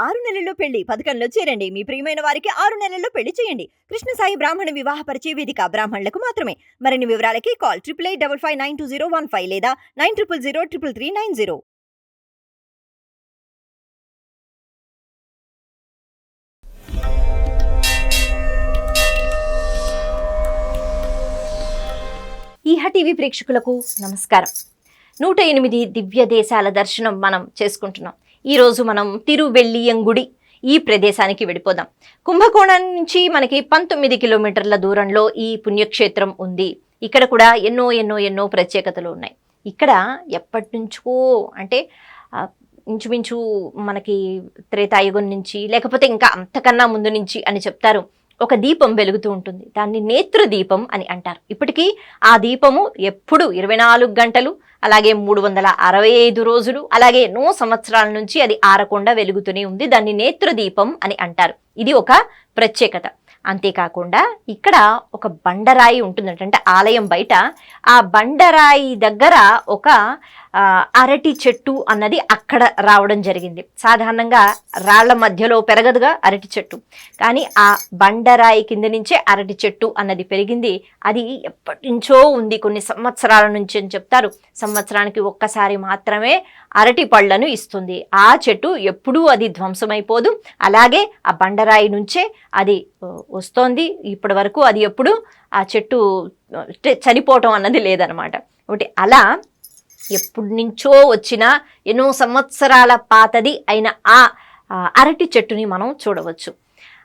6 నెలల్లో పెళ్లి పథకంలో చేరండి. మీ ప్రియమైన వారికి 6 నెలల్లో పెళ్లి చేయండి. కృష్ణ సాయి బ్రాహ్మణ వివాహ పరిచయ వేదిక బ్రాహ్మణులకు మాత్రమే. మరిన్ని వివరాలకి కాల్ 8885592015 లేదా 9000333990. ఈహ టీవీ ప్రేక్షకులకు నమస్కారం. 108 దివ్య దేశాల దర్శనం మనం చేసుకుంటున్నాం. ఈరోజు మనం తిరువెల్లియంగుడి ఈ ప్రదేశానికి వెళ్ళిపోదాం. కుంభకోణం నుంచి మనకి 19 కిలోమీటర్ల దూరంలో ఈ పుణ్యక్షేత్రం ఉంది. ఇక్కడ కూడా ఎన్నో ప్రత్యేకతలు ఉన్నాయి. ఇక్కడ ఎప్పటి నుంచో అంటే ఇంచుమించు మనకి త్రేతాయుగం నుంచి లేకపోతే ఇంకా అంతకన్నా ముందు నుంచి అని చెప్తారు. ఒక దీపం వెలుగుతూ ఉంటుంది. దాన్ని నేత్ర దీపం అని అంటారు. ఇప్పటికీ ఆ దీపము ఎప్పుడు 24 గంటలు అలాగే 365 రోజులు అలాగే ఎన్నో సంవత్సరాల నుంచి అది ఆరకుండా వెలుగుతూనే ఉంది. దాన్ని నేత్ర దీపం అని అంటారు. ఇది ఒక ప్రత్యేకత. అంతేకాకుండా ఇక్కడ ఒక బండరాయి ఉంటుందంట. అంటే ఆలయం బయట ఆ బండరాయి దగ్గర ఒక అరటి చెట్టు అన్నది అక్కడ రావడం జరిగింది. సాధారణంగా రాళ్ల మధ్యలో పెరగదుగా అరటి చెట్టు, కానీ ఆ బండరాయి కింద నుంచే అరటి చెట్టు అన్నది పెరిగింది. అది ఎప్పటి నుంచో ఉంది, కొన్ని సంవత్సరాల నుంచి అని చెప్తారు. సంవత్సరానికి ఒక్కసారి మాత్రమే అరటి పళ్ళను ఇస్తుంది. ఆ చెట్టు ఎప్పుడూ అది ధ్వంసమైపోదు. అలాగే ఆ బండరాయి నుంచే అది వస్తోంది. ఇప్పటి వరకు అది ఎప్పుడు ఆ చెట్టు చనిపోవటం అన్నది లేదనమాట. ఒకటి అలా ఎప్పటి నుంచో వచ్చిన ఎన్నో సంవత్సరాల పాతది అయిన ఆ అరటి చెట్టుని మనం చూడవచ్చు.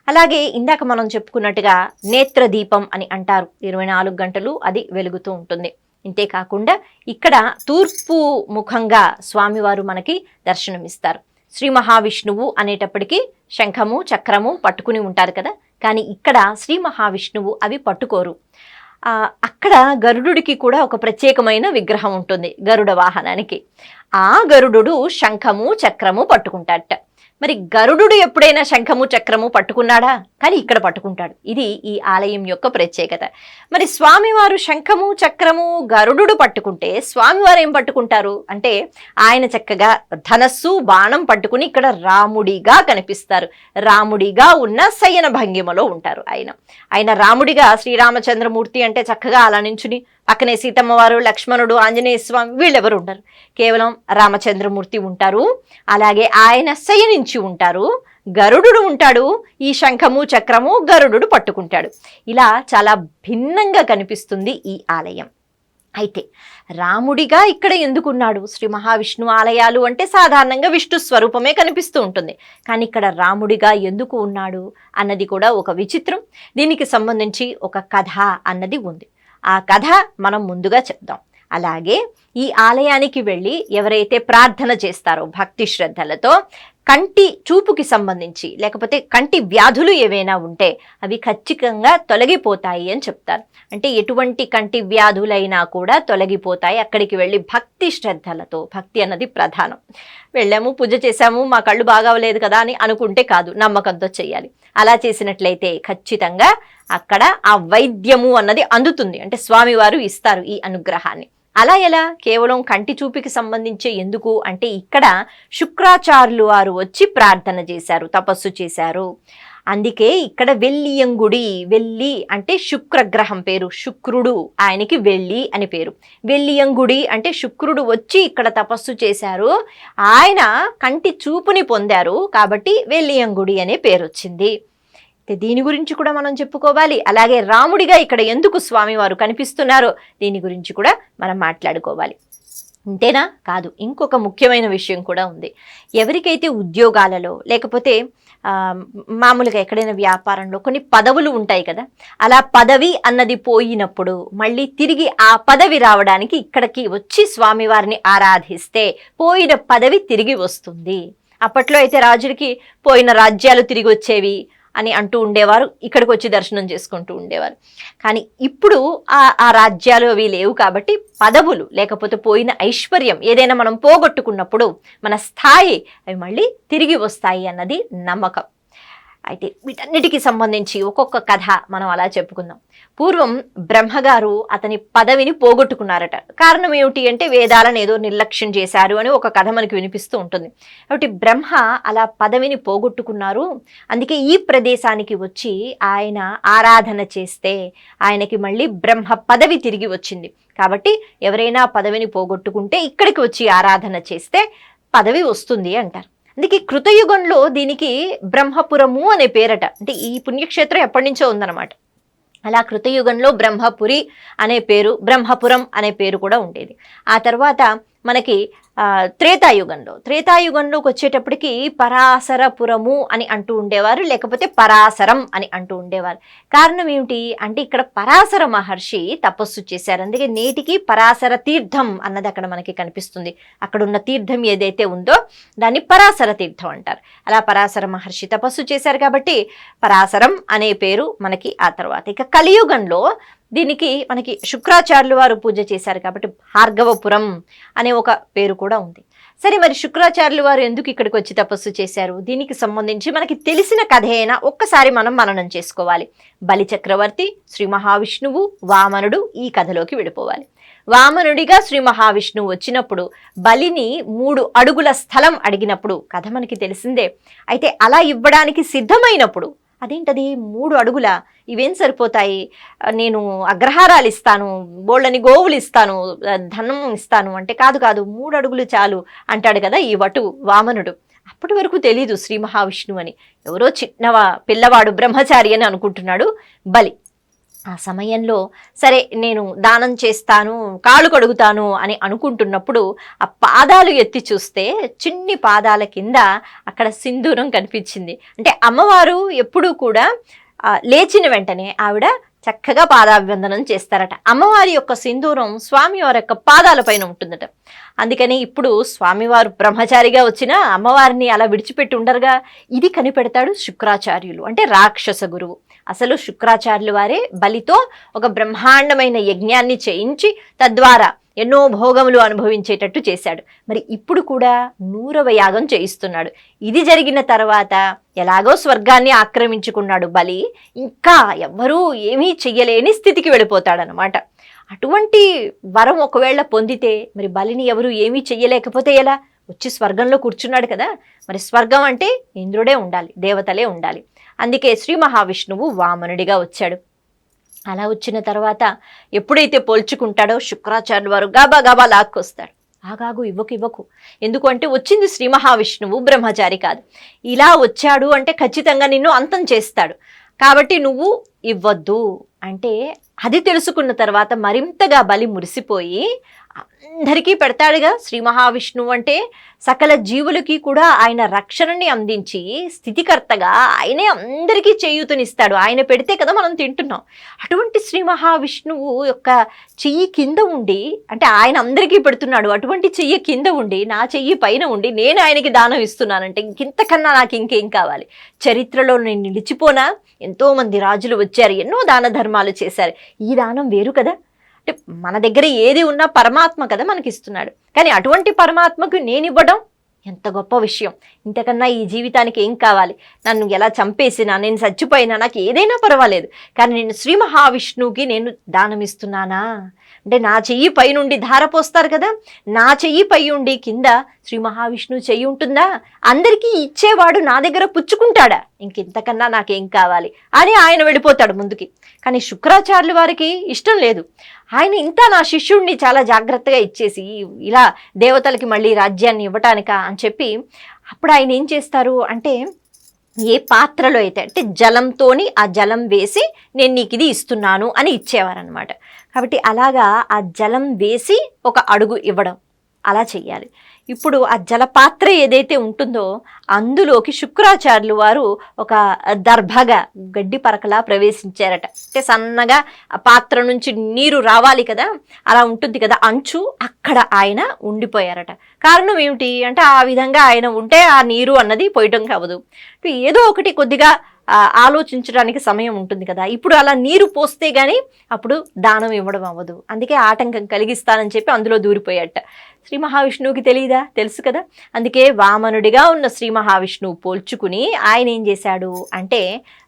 అలాగే ఇందాక మనం చెప్పుకున్నట్టుగా నేత్ర దీపం అని అంటారు. 24 గంటలు అది వెలుగుతూ ఉంటుంది. ఇంతేకాకుండా ఇక్కడ తూర్పు ముఖంగా స్వామివారు మనకి దర్శనమిస్తారు. శ్రీ మహావిష్ణువు అనేటప్పటికీ శంఖము చక్రము పట్టుకుని ఉంటారు కదా, కానీ ఇక్కడ శ్రీ మహావిష్ణువు అవి పట్టుకోరు. అక్కడ గరుడుకి కూడా ఒక ప్రత్యేకమైన విగ్రహం ఉంటుంది. గరుడ వాహనానికి ఆ గరుడు శంఖము చక్రము పట్టుకుంటాడట. మరి గరుడు ఎప్పుడైనా శంఖము చక్రము పట్టుకున్నాడా? కానీ ఇక్కడ పట్టుకుంటాడు. ఇది ఈ ఆలయం యొక్క ప్రత్యేకత. మరి స్వామివారు శంఖము చక్రము గరుడు పట్టుకుంటే స్వామివారు ఏం పట్టుకుంటారు అంటే ఆయన చక్కగా ధనస్సు బాణం పట్టుకుని ఇక్కడ రాముడిగా కనిపిస్తారు. రాముడిగా ఉన్న శయన భంగిమలో ఉంటారు. ఆయన రాముడిగా శ్రీరామచంద్రమూర్తి అంటే చక్కగా అలా నించుని పక్కనే సీతమ్మ వారు లక్ష్మణుడు ఆంజనేయ స్వామి వీళ్ళెవరు ఉండరు. కేవలం రామచంద్రమూర్తి ఉంటారు. అలాగే ఆయన శయనించి ఉంటారు. గరుడు ఉంటాడు. ఈ శంఖము చక్రము గరుడు పట్టుకుంటాడు. ఇలా చాలా భిన్నంగా కనిపిస్తుంది ఈ ఆలయం. అయితే రాముడిగా ఇక్కడ ఎందుకున్నాడు? శ్రీ మహావిష్ణు ఆలయాలు అంటే సాధారణంగా విష్ణు స్వరూపమే కనిపిస్తూ ఉంటుంది. కానీ ఇక్కడ రాముడిగా ఎందుకు ఉన్నాడు అన్నది కూడా ఒక విచిత్రం. దీనికి సంబంధించి ఒక కథ అన్నది ఉంది. ఆ కథ మనం ముందుగా చెప్దాం. అలాగే ఈ ఆలయానికి వెళ్ళి ఎవరైతే ప్రార్థన చేస్తారో భక్తి శ్రద్ధలతో కంటి చూపుకి సంబంధించి లేకపోతే కంటి వ్యాధులు ఏవైనా ఉంటే అవి ఖచ్చితంగా తొలగిపోతాయి అని చెప్తారు. అంటే ఎటువంటి కంటి వ్యాధులైనా కూడా తొలగిపోతాయి అక్కడికి వెళ్ళి భక్తి శ్రద్ధలతో. భక్తి అన్నది ప్రధానం. వెళ్ళాము, పూజ చేశాము, మా కళ్ళు బాగావలేదు కదా అని అనుకుంటే కాదు, నమ్మకంతో చేయాలి. అలా చేసినట్లయితే ఖచ్చితంగా అక్కడ ఆ వైద్యము అన్నది అందుతుంది. అంటే స్వామివారు ఇస్తారు ఈ అనుగ్రహాన్ని. అలా ఎలా? కేవలం కంటి చూపుకి సంబంధించే. ఎందుకు అంటే ఇక్కడ శుక్రాచార్యులు వారు వచ్చి ప్రార్థన చేశారు, తపస్సు చేశారు. అందుకే ఇక్కడ వెల్లియంగుడి, వెల్లి అంటే శుక్రగ్రహం పేరు, శుక్రుడు ఆయనకి వెల్లి అని పేరు. వెల్లియంగుడి అంటే శుక్రుడు వచ్చి ఇక్కడ తపస్సు చేశారు, ఆయన కంటి చూపుని పొందారు కాబట్టి వెల్లియంగుడి అనే పేరు వచ్చింది. దీని గురించి కూడా మనం చెప్పుకోవాలి. అలాగే రాముడిగా ఇక్కడ ఎందుకు స్వామివారు కనిపిస్తున్నారో దీని గురించి కూడా మనం మాట్లాడుకోవాలి. అంతేనా? కాదు, ఇంకొక ముఖ్యమైన విషయం కూడా ఉంది. ఎవరికైతే ఉద్యోగాలలో లేకపోతే మామూలుగా ఎక్కడైనా వ్యాపారంలో కొన్ని పదవులు ఉంటాయి కదా, అలా పదవి అన్నది పోయినప్పుడు మళ్ళీ తిరిగి ఆ పదవి రావడానికి ఇక్కడికి వచ్చి స్వామివారిని ఆరాధిస్తే పోయిన పదవి తిరిగి వస్తుంది. అప్పట్లో అయితే రాజులకి పోయిన రాజ్యాలు తిరిగి వచ్చేవి అని అంటూ ఉండేవారు. ఇక్కడికి వచ్చి దర్శనం చేసుకుంటూ ఉండేవారు. కానీ ఇప్పుడు ఆ రాజ్యాలు అవి లేవు కాబట్టి పదవులు లేకపోతే పోయిన ఐశ్వర్యం ఏదైనా మనం పోగొట్టుకున్నప్పుడు మన స్థాయి అవి మళ్ళీ తిరిగి వస్తాయి అన్నది నమ్మకం. అయితే వీటన్నిటికీ సంబంధించి ఒక్కొక్క కథ మనం అలా చెప్పుకుందాం. పూర్వం బ్రహ్మగారు అతని పదవిని పోగొట్టుకున్నారట. కారణం ఏమిటి అంటే వేదాలను ఏదో నిర్లక్ష్యం చేశారు అని ఒక కథ మనకి వినిపిస్తూ ఉంటుంది. కాబట్టి బ్రహ్మ అలా పదవిని పోగొట్టుకున్నారు. అందుకే ఈ ప్రదేశానికి వచ్చి ఆయన ఆరాధన చేస్తే ఆయనకి మళ్ళీ బ్రహ్మ పదవి తిరిగి వచ్చింది. కాబట్టి ఎవరైనా పదవిని పోగొట్టుకుంటే ఇక్కడికి వచ్చి ఆరాధన చేస్తే పదవి వస్తుంది అంటారు. అందుకే కృతయుగంలో దీనికి బ్రహ్మపురము అనే పేరట. అంటే ఈ పుణ్యక్షేత్రం ఎప్పటి నుంచో ఉందన్నమాట. అలా కృతయుగంలో బ్రహ్మపురి అనే పేరు, బ్రహ్మపురం అనే పేరు కూడా ఉండేది. ఆ తర్వాత మనకి త్రేతాయుగంలోకి వచ్చేటప్పటికి పరాశరపురము అని అంటూ ఉండేవారు, లేకపోతే పరాశరం అని అంటూ ఉండేవారు. కారణం ఏమిటి అంటే ఇక్కడ పరాశర మహర్షి తపస్సు చేశారు. అందుకే నేటికి పరాశర తీర్థం అన్నది అక్కడ మనకి కనిపిస్తుంది. అక్కడ ఉన్న తీర్థం ఏదైతే ఉందో దాన్ని పరాశర తీర్థం అంటారు. అలా పరాశర మహర్షి తపస్సు చేశారు కాబట్టి పరాశరం అనే పేరు మనకి. ఆ తర్వాత ఇక కలియుగంలో దీనికి మనకి శుక్రాచార్యులు వారు పూజ చేశారు కాబట్టి భార్గవపురం అనే ఒక పేరు కూడా ఉంది. సరే, మరి శుక్రాచార్యులు వారు ఎందుకు ఇక్కడికి వచ్చి తపస్సు చేశారు? దీనికి సంబంధించి మనకి తెలిసిన కథ అయినా ఒక్కసారి మనం మననం చేసుకోవాలి. బలి చక్రవర్తి, శ్రీ మహావిష్ణువు, వామనుడు ఈ కథలోకి వెళ్ళిపోవాలి. వామనుడిగా శ్రీ మహావిష్ణువు వచ్చినప్పుడు బలిని 3 అడుగుల స్థలం అడిగినప్పుడు కథ మనకి తెలిసిందే. అయితే అలా ఇవ్వడానికి సిద్ధమైనప్పుడు అదేంటది 3 అడుగుల, ఇవేం సరిపోతాయి, నేను అగ్రహారాలు ఇస్తాను, బోళ్ళని గోవులు ఇస్తాను, ధనం ఇస్తాను అంటే కాదు 3 అడుగులు చాలు అంటాడు కదా ఈ వటు వామనుడు. అప్పటి వరకు తెలీదు శ్రీ మహావిష్ణువు అని, ఎవరో చిన్న పిల్లవాడు బ్రహ్మచారి అని అనుకుంటున్నాడు బలి. ఆ సమయంలో సరే నేను దానం చేస్తాను, కాళ్ళు కడుగుతాను అని అనుకుంటున్నప్పుడు ఆ పాదాలు ఎత్తి చూస్తే చిన్ని పాదాల కింద అక్కడ సింధూరం కనిపించింది. అంటే అమ్మవారు ఎప్పుడూ కూడా లేచిన వెంటనే ఆవిడ చక్కగా పాదాభివందనం చేస్తారట. అమ్మవారి యొక్క సింధూరం స్వామివారి యొక్క పాదాల పైన ఉంటుందట. అందుకని ఇప్పుడు స్వామివారు బ్రహ్మచారిగా వచ్చినా అమ్మవారిని అలా విడిచిపెట్టి ఉండరుగా. ఇది కనిపెడతాడు శుక్రాచార్యులు, అంటే రాక్షస గురువు. అసలు శుక్రాచార్యులు వారే బలితో ఒక బ్రహ్మాండమైన యజ్ఞాన్ని చేయించి తద్వారా ఎన్నో భోగములు అనుభవించేటట్టు చేశాడు. మరి ఇప్పుడు కూడా 100వ యాగం చేయిస్తున్నాడు. ఇది జరిగిన తర్వాత ఎలాగో స్వర్గాన్ని ఆక్రమించుకున్నాడు బలి, ఇంకా ఎవ్వరూ ఏమీ చెయ్యలేని స్థితికి వెళ్ళిపోతాడనమాట. అటువంటి వరం ఒకవేళ పొందితే మరి బలిని ఎవరు ఏమీ చెయ్యలేకపోతే ఎలా? వచ్చి స్వర్గంలో కూర్చున్నాడు కదా. మరి స్వర్గం అంటే ఇంద్రుడే ఉండాలి, దేవతలే ఉండాలి. అందుకే శ్రీ మహావిష్ణువు వామనుడిగా వచ్చాడు. అలా వచ్చిన తర్వాత ఎప్పుడైతే పోల్చుకుంటాడో శుక్రాచార్యులు వారు గబా లాక్కొస్తాడు. ఆగాగు, ఇవ్వకు. ఎందుకు అంటే వచ్చింది శ్రీ మహావిష్ణువు, బ్రహ్మచారి కాదు. ఇలా వచ్చాడు అంటే ఖచ్చితంగా నిన్ను అంతం చేస్తాడు, కాబట్టి నువ్వు ఇవ్వద్దు అంటే అది తెలుసుకున్న తర్వాత మరింతగా బలి మురిసిపోయి అందరికీ పెడతాడుగా. శ్రీ మహావిష్ణువు అంటే సకల జీవులకి కూడా ఆయన రక్షణని అందించి స్థితికర్తగా ఆయనే అందరికీ చేయూతనిస్తాడు. ఆయన పెడితే కదా మనం తింటున్నాం. అటువంటి శ్రీ మహావిష్ణువు యొక్క చెయ్యి కింద ఉండి, అంటే ఆయన అందరికీ పెడుతున్నాడు, అటువంటి చెయ్యి కింద ఉండి నా చెయ్యి పైన ఉండి నేను ఆయనకి దానం ఇస్తున్నానంటే ఇంతకన్నా నాకు ఇంకేం కావాలి? చరిత్రలో నేను నిలిచిపోనా? ఎంతోమంది రాజులు వచ్చారు, ఎన్నో దాన ధర్మాలు చేశారు. ఈ దానం వేరు కదా. అంటే మన దగ్గర ఏది ఉన్నా పరమాత్మ కదా మనకి ఇస్తున్నాడు. కానీ అటువంటి పరమాత్మకు నేను ఇవ్వడం ఎంత గొప్ప విషయం. ఇంతకన్నా ఈ జీవితానికి ఏం కావాలి? నన్ను ఎలా చంపేసినా, నేను చచ్చిపోయినా నాకు ఏదైనా పర్వాలేదు, కానీ నేను శ్రీ మహావిష్ణువుకి నేను దానం ఇస్తున్నానా అంటే నా చెయ్యి పై నుండి ధార పోస్తారు కదా, నా చెయ్యి పై ఉండి కింద శ్రీ మహావిష్ణువు చెయ్యి ఉంటుందా? అందరికీ ఇచ్చేవాడు నా దగ్గర పుచ్చుకుంటాడా? ఇంకెంతకన్నా నాకేం కావాలి అని ఆయన వెళ్ళిపోతాడు ముందుకి. కానీ శుక్రాచార్యుల వారికి ఇష్టం లేదు. ఆయన ఇంత నా శిష్యుడిని చాలా జాగ్రత్తగా ఇచ్చేసి ఇలా దేవతలకి మళ్ళీ రాజ్యాన్ని ఇవ్వటానికా అని చెప్పి అప్పుడు ఆయన ఏం చేస్తారు అంటే ఏ పాత్రలో అయితే అంటే జలంతోని ఆ జలం వేసి నేను నీకు ఇది ఇస్తున్నాను అని ఇచ్చేవారనమాట. కాబట్టి అలాగా ఆ జలం వేసి ఒక అడుగు ఇవ్వడం అలా చెయ్యాలి. ఇప్పుడు ఆ జలపాత్ర ఏదైతే ఉంటుందో అందులోకి శుక్రాచార్యులు వారు ఒక దర్భగా గడ్డి పరకలా ప్రవేశించారట. అంటే సన్నగా ఆ పాత్ర నుంచి నీరు రావాలి కదా, అలా ఉంటుంది కదా అంచు, అక్కడ ఆయన ఉండిపోయారట. కారణం ఏమిటి అంటే ఆ విధంగా ఆయన ఉంటే ఆ నీరు అన్నది పోయటం కావదు. ఏదో ఒకటి కొద్దిగా ఆలోచించడానికి సమయం ఉంటుంది కదా. ఇప్పుడు అలా నీరు పోస్తే గానీ అప్పుడు దానం ఇవ్వడం అవ్వదు. అందుకే ఆటంకం కలిగిస్తానని చెప్పి అందులో దూరిపోయాట. శ్రీ మహావిష్ణువుకి తెలియదా? తెలుసు కదా. అందుకే వామనుడిగా ఉన్న శ్రీ మహావిష్ణువు పోల్చుకుని ఆయన ఏం చేశాడు అంటే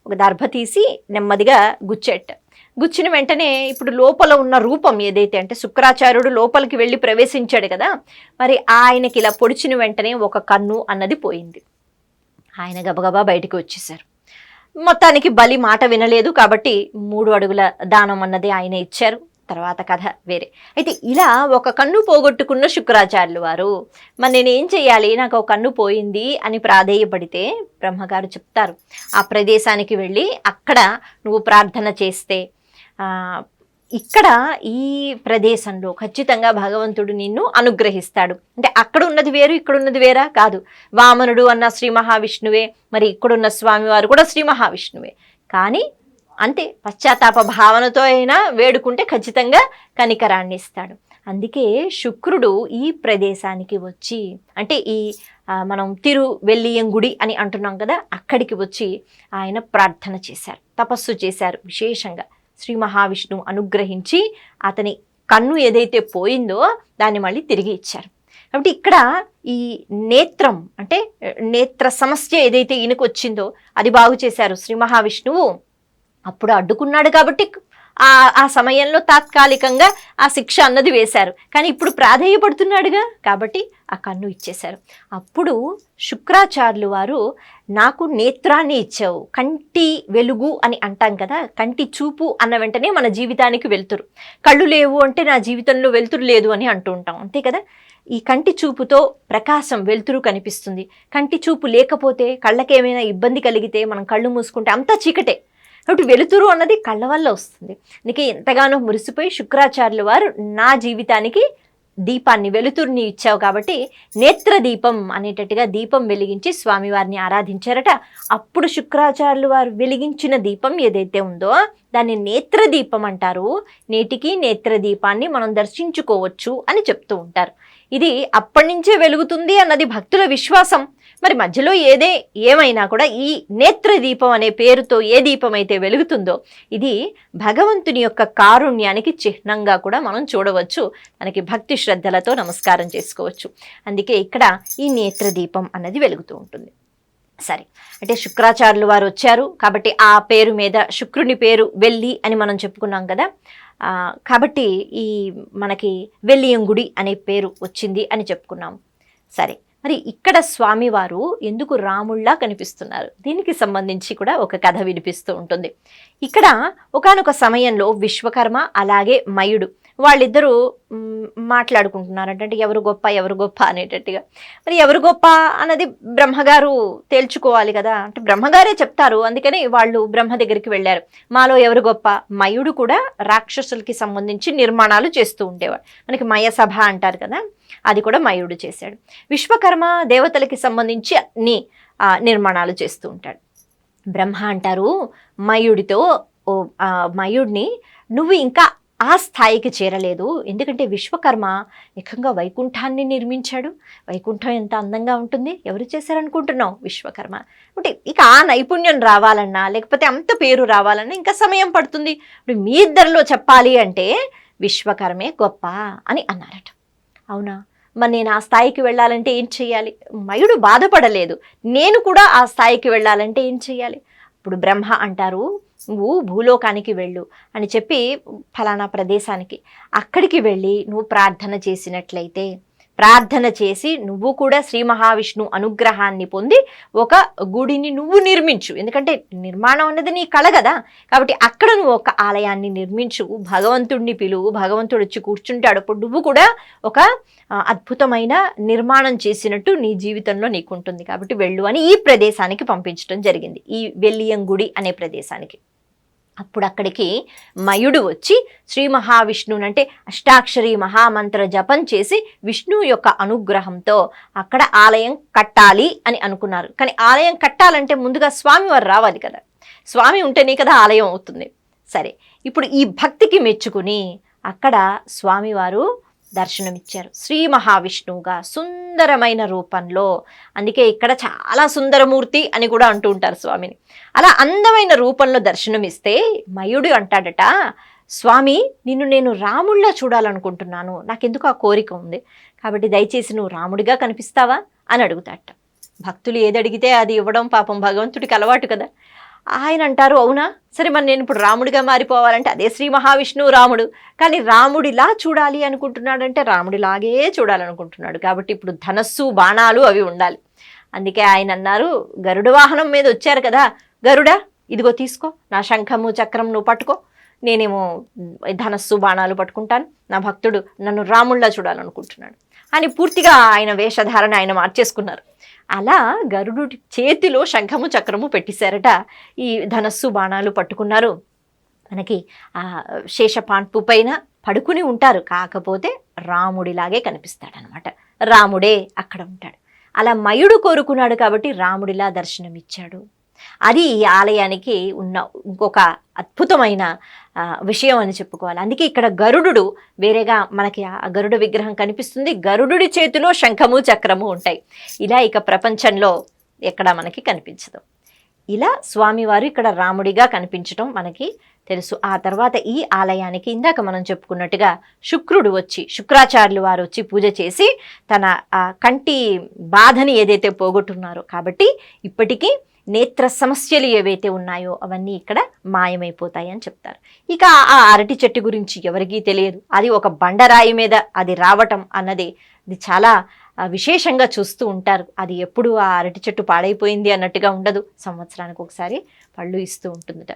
ఒక దర్భ తీసి నెమ్మదిగా గుచ్చేట. గుచ్చిన వెంటనే ఇప్పుడు లోపల ఉన్న రూపం ఏదైతే అంటే శుక్రాచార్యుడు లోపలికి వెళ్ళి ప్రవేశించాడు కదా, మరి ఆయనకి ఇలా పొడిచిన వెంటనే ఒక కన్ను అన్నది పోయింది. ఆయన గబగబా బయటికి వచ్చేసారు. మొత్తానికి బలి మాట వినలేదు కాబట్టి 3 అడుగుల దానం అన్నది ఆయన ఇచ్చారు. తర్వాత కథ వేరే. అయితే ఇలా ఒక కన్ను పోగొట్టుకున్న శుక్రాచార్యులు వారు మరి నేనేం చెయ్యాలి, నాకు ఒక కన్ను పోయింది అని ప్రాధేయపడితే బ్రహ్మగారు చెప్తారు, ఆ ప్రదేశానికి వెళ్ళి అక్కడ నువ్వు ప్రార్థన చేస్తే ఇక్కడ ఈ ప్రదేశంలో ఖచ్చితంగా భగవంతుడు నిన్ను అనుగ్రహిస్తాడు. అంటే అక్కడ ఉన్నది వేరు, ఇక్కడ ఉన్నది వేరా కాదు. వామనుడు అన్న శ్రీ మహావిష్ణువే, మరి ఇక్కడున్న స్వామివారు కూడా శ్రీ మహావిష్ణువే. కానీ అంతే పశ్చాత్తాప భావనతో అయినా వేడుకుంటే ఖచ్చితంగా కనికరాన్ని ఇస్తాడు. అందుకే శుక్రుడు ఈ ప్రదేశానికి వచ్చి, అంటే ఈ మనం తిరువెల్లియంగుడి అని అంటున్నాం కదా, అక్కడికి వచ్చి ఆయన ప్రార్థన చేశారు, తపస్సు చేశారు. విశేషంగా శ్రీ మహావిష్ణువు అనుగ్రహించి అతని కన్ను ఏదైతే పోయిందో దాన్ని మళ్ళీ తిరిగి ఇచ్చారు. కాబట్టి ఇక్కడ ఈ నేత్రం అంటే నేత్ర సమస్య ఏదైతే ఈయనకు వచ్చిందో అది బాగు చేశారు శ్రీ మహావిష్ణువు. అప్పుడు అడ్డుకున్నాడు కాబట్టి ఆ సమయంలో తాత్కాలికంగా ఆ శిక్ష అన్నది వేశారు. కానీ ఇప్పుడు ప్రాధేయపడుతున్నాడుగా కాబట్టి ఆ కన్ను ఇచ్చేశారు. అప్పుడు శుక్రాచార్యులు వారు నాకు నేత్రాన్ని ఇచ్చావు, కంటి వెలుగు అని అంటాం కదా, కంటి చూపు అన్న వెంటనే మన జీవితానికి వెలుతురు. కళ్ళు లేవు అంటే నా జీవితంలో వెలుతురు లేదు అని అంటూ ఉంటాం, అంతే కదా. ఈ కంటి చూపుతో ప్రకాశం వెలుతురు కనిపిస్తుంది. కంటి చూపు లేకపోతే కళ్ళకేమైనా ఇబ్బంది కలిగితే మనం కళ్ళు మూసుకుంటే అంతా చీకటే. కాబట్టి వెలుతురు అన్నది కళ్ళ వల్ల వస్తుంది. అందుకే ఎంతగానో మురిసిపోయి శుక్రాచార్యుల వారు నా జీవితానికి దీపాన్ని వెలుతురుని ఇచ్చావు కాబట్టి నేత్ర దీపం అనేటట్టుగా దీపం వెలిగించి స్వామివారిని ఆరాధించారట. అప్పుడు శుక్రాచార్యులు వారు వెలిగించిన దీపం ఏదైతే ఉందో దాన్ని నేత్ర దీపం అంటారు. నేటికి నేత్ర దీపాన్ని మనం దర్శించుకోవచ్చు అని చెప్తూ ఉంటారు. ఇది అప్పటి నుంచే వెలుగుతుంది అన్నది భక్తుల విశ్వాసం. మరి మధ్యలో ఏమైనా కూడా ఈ నేత్ర దీపం అనే పేరుతో ఏ దీపం అయితే వెలుగుతుందో ఇది భగవంతుని యొక్క కారుణ్యానికి చిహ్నంగా కూడా మనం చూడవచ్చు. మనకి భక్తి శ్రద్ధలతో నమస్కారం చేసుకోవచ్చు. అందుకే ఇక్కడ ఈ నేత్ర దీపం అన్నది వెలుగుతూ ఉంటుంది. సరే, అంటే శుక్రాచార్యులు వారు వచ్చారు కాబట్టి ఆ పేరు మీద శుక్రుని పేరు వెల్లి అని మనం చెప్పుకున్నాం కదా. కాబట్టి ఈ మనకి వెల్లియంగుడి అనే పేరు వచ్చింది అని చెప్పుకున్నాం. సరే, మరి ఇక్కడ స్వామివారు ఎందుకు రాముళ్ళా కనిపిస్తున్నారు, దీనికి సంబంధించి కూడా ఒక కథ వినిపిస్తూ ఉంటుంది. ఇక్కడ ఒకానొక సమయంలో విశ్వకర్మ అలాగే మయుడు వాళ్ళిద్దరూ మాట్లాడుకుంటున్నారంట. అంటే ఎవరు గొప్ప అనేటట్టుగా. మరి ఎవరు గొప్ప అన్నది బ్రహ్మగారు తేల్చుకోవాలి కదా, అంటే బ్రహ్మగారే చెప్తారు. అందుకని వాళ్ళు బ్రహ్మ దగ్గరికి వెళ్ళారు. మాలో ఎవరు గొప్ప? మయుడు కూడా రాక్షసులకి సంబంధించి నిర్మాణాలు చేస్తూ ఉండేవాడు. మనకి మయ సభ అంటారు కదా, అది కూడా మయుడు చేశాడు. విశ్వకర్మ దేవతలకి సంబంధించి అన్ని నిర్మాణాలు చేస్తూ ఉంటాడు. బ్రహ్మ అంటారు మయుడితో, మయుడిని నువ్వు ఇంకా ఆ స్థాయికి చేరలేదు. ఎందుకంటే విశ్వకర్మ ఏకంగా వైకుంఠాన్ని నిర్మించాడు. వైకుంఠం ఎంత అందంగా ఉంటుంది, ఎవరు చేశారనుకుంటున్నావు? విశ్వకర్మ. అంటే ఇక ఆ నైపుణ్యం రావాలన్నా లేకపోతే అంత పేరు రావాలన్నా ఇంకా సమయం పడుతుంది. ఇప్పుడు మీ ఇద్దరిలో చెప్పాలి అంటే విశ్వకర్మే గొప్ప అని అన్నారట. అవునా, మరి నేను ఆ స్థాయికి వెళ్ళాలంటే ఏం చెయ్యాలి? మయుడు బాధపడలేదు, నేను కూడా ఆ స్థాయికి వెళ్ళాలంటే ఏం చెయ్యాలి? ఇప్పుడు బ్రహ్మ అంటారు నువ్వు భూలోకానికి వెళ్ళు అని చెప్పి ఫలానా ప్రదేశానికి అక్కడికి వెళ్ళి నువ్వు ప్రార్థన చేసినట్లయితే, ప్రార్థన చేసి నువ్వు కూడా శ్రీ మహావిష్ణు అనుగ్రహాన్ని పొంది ఒక గుడిని నువ్వు నిర్మించు. ఎందుకంటే నిర్మాణం అన్నది నీ కళ కదా, కాబట్టి అక్కడ నువ్వు ఒక ఆలయాన్ని నిర్మించు, భగవంతుడిని పిలువు, భగవంతుడు వచ్చి కూర్చుంటాడు. అప్పుడు నువ్వు కూడా ఒక అద్భుతమైన నిర్మాణం చేసినట్టు నీ జీవితంలో నీకుంటుంది. కాబట్టి వెళ్ళు అని ఈ ప్రదేశానికి పంపించడం జరిగింది, ఈ వెల్లియంగుడి అనే ప్రదేశానికి. అప్పుడు అక్కడికి మయుడు వచ్చి శ్రీ మహావిష్ణువుని అంటే అష్టాక్షరి మహామంత్ర జపం చేసి విష్ణువు యొక్క అనుగ్రహంతో అక్కడ ఆలయం కట్టాలి అని అనుకున్నారు. కానీ ఆలయం కట్టాలంటే ముందుగా స్వామివారు రావాలి కదా, స్వామి ఉంటేనే కదా ఆలయం అవుతుంది. సరే, ఇప్పుడు ఈ భక్తికి మెచ్చుకుని అక్కడ స్వామివారు దర్శనమిచ్చారు. శ్రీ మహావిష్ణువుగా సుందరమైన రూపంలో. అందుకే ఇక్కడ చాలా సుందరమూర్తి అని కూడా అంటూ ఉంటారు స్వామిని. అలా అందమైన రూపంలో దర్శనమిస్తే మయుడు అంటాడట, స్వామి నిన్ను నేను రాముడిలా చూడాలనుకుంటున్నాను, నాకెందుకు ఆ కోరిక ఉంది, కాబట్టి దయచేసి నువ్వు రాముడిగా కనిపిస్తావా అని అడుగుతాడట. భక్తులు ఏది అడిగితే అది ఇవ్వడం పాపం భగవంతుడికి అలవాటు కదా. ఆయన అంటారు, అవునా సరే మరి నేను ఇప్పుడు రాముడిగా మారిపోవాలంటే అదే శ్రీ మహావిష్ణువు రాముడు, కానీ రాముడిలా చూడాలి అనుకుంటున్నాడంటే రాముడిలాగే చూడాలనుకుంటున్నాడు, కాబట్టి ఇప్పుడు ధనస్సు బాణాలు అవి ఉండాలి. అందుకే ఆయన అన్నారు, గరుడ వాహనం మీద వచ్చారు కదా, గరుడా ఇదిగో తీసుకో, నా శంఖము చక్రం నువ్వు పట్టుకో, నేనేమో ధనస్సు బాణాలు పట్టుకుంటాను, నా భక్తుడు నన్ను రాముడిలా చూడాలనుకుంటున్నాడు అని పూర్తిగా ఆయన వేషధారణ ఆయన మార్చేసుకున్నారు. అలా గరుడు చేతిలో శంఖము చక్రము పెట్టేశారట, ఈ ధనస్సు బాణాలు పట్టుకున్నారు. మనకి ఆ శేషపాన్పు పైన పడుకుని ఉంటారు, కాకపోతే రాముడిలాగే కనిపిస్తాడనమాట. రాముడే అక్కడ ఉంటాడు. అలా మయుడు కోరుకున్నాడు కాబట్టి రాముడిలా దర్శనమిచ్చాడు. అది ఈ ఆలయానికి ఉన్న ఇంకొక అద్భుతమైన విషయం అని చెప్పుకోవాలి. అందుకే ఇక్కడ గరుడు వేరేగా మనకి ఆ గరుడ విగ్రహం కనిపిస్తుంది, గరుడుడి చేతిలో శంఖము చక్రము ఉంటాయి. ఇలా ఇక ప్రపంచంలో ఎక్కడ మనకి కనిపించదు. ఇలా స్వామివారు ఇక్కడ రాముడిగా కనిపించడం మనకి తెలుసు. ఆ తర్వాత ఈ ఆలయానికి ఇందాక మనం చెప్పుకున్నట్టుగా శుక్రాచార్యులు వారు వచ్చి పూజ చేసి తన కంటి బాధని ఏదైతే పోగొట్టున్నారో, కాబట్టి ఇప్పటికీ నేత్ర సమస్యలు ఏవైతే ఉన్నాయో అవన్నీ ఇక్కడ మాయమైపోతాయి అని చెప్తారు. ఇక ఆ అరటి చెట్టు గురించి ఎవరికీ తెలియదు. అది ఒక బండరాయి మీద అది రావటం అన్నది ఇది చాలా విశేషంగా చూస్తూ ఉంటారు. అది ఎప్పుడు ఆ అరటి చెట్టు పాడైపోయింది అన్నట్టుగా ఉండదు, సంవత్సరానికి ఒకసారి పళ్ళు ఇస్తూ ఉంటుందట.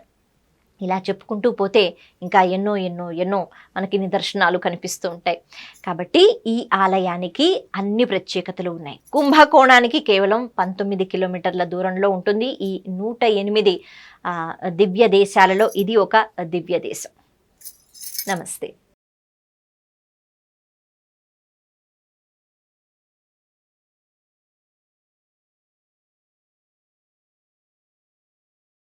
ఇలా చెప్పుకుంటూ పోతే ఇంకా ఎన్నో ఎన్నో ఎన్నో మనకి నిదర్శనాలు కనిపిస్తూ ఉంటాయి. కాబట్టి ఈ ఆలయానికి అన్ని ప్రత్యేకతలు ఉన్నాయి. కుంభకోణానికి కేవలం 19 కిలోమీటర్ల దూరంలో ఉంటుంది. ఈ 108 దివ్య దేశాలలో ఇది ఒక దివ్య దేశం. నమస్తే.